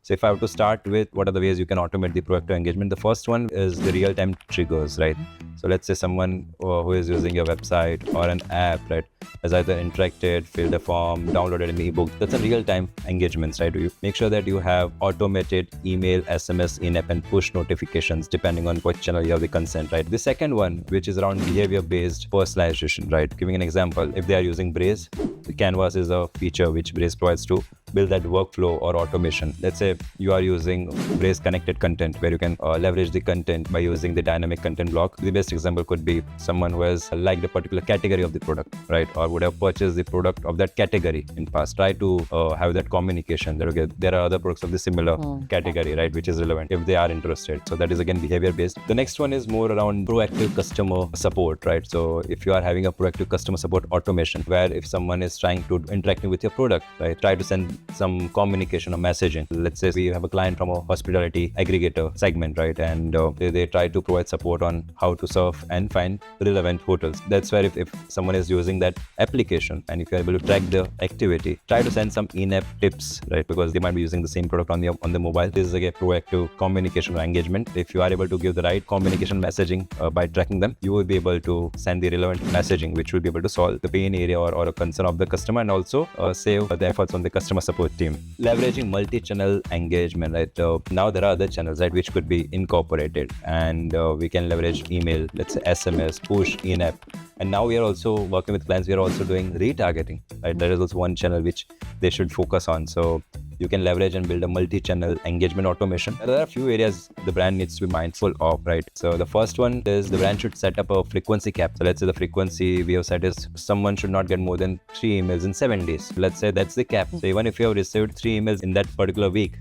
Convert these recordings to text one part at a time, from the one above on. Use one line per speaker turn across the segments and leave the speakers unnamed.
So if I have to start with what are the ways you can automate the proactive engagement, the first one is the real-time triggers, right? So let's say someone who is using your website or an app, right, has either interacted, filled a form, downloaded an ebook. That's a real-time engagements, right? You make sure that you have automated email, SMS, in-app, and push notifications depending on what channel you have the consent, right? The second one, which is around behavior-based personalization, right? Giving an example, if they are using Braze, the Canvas is a feature which Braze provides to build that workflow or automation. Let's say you are using Braze connected content where you can leverage the content by using the dynamic content block. The best example could be someone who has liked a particular category of the product, right? Or would have purchased the product of that category in past. Try to have that communication that, okay, there are other products of the similar category, right, which is relevant if they are interested. So that is again behavior based. The next one is more around proactive customer support, right? So if you are having a proactive customer support automation where if someone is trying to interacting with your product, right, try to send some communication or messaging. Let's say we have a client from a hospitality aggregator segment, right, and they try to provide support on how to surf and find relevant hotels. That's where if someone is using that application and if you're able to track the activity, try to send some in-app tips, right, because they might be using the same product on the mobile. This is again proactive communication or engagement. If you are able to give the right communication messaging by tracking them, you will be able to send the relevant messaging which will be able to solve the pain area or a concern of the customer and also save the efforts on the customer support team. Leveraging multi-channel engagement, right? Now there are other channels, right, which could be incorporated, and we can leverage email, let's say SMS, push, in-app. And now we are also working with clients. We are also doing retargeting, right? There is also one channel which they should focus on. So you can leverage and build a multi-channel engagement automation. There are a few areas the brand needs to be mindful of, right? So the first one is the brand should set up a frequency cap. So let's say the frequency we have set is someone should not get more than 3 emails in 7 days. Let's say that's the cap. So even if you have received 3 emails in that particular week,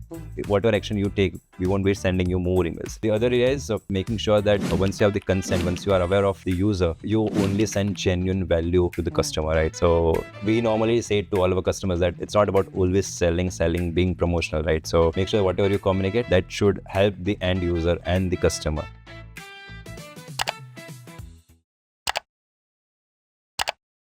whatever action you take, we won't be sending you more emails. The other area is of making sure that once you have the consent, once you are aware of the user, you only send genuine value to the customer, right? So we normally say to all of our customers that it's not about always selling, being promotional, right? So make sure whatever you communicate, that should help the end user and the customer.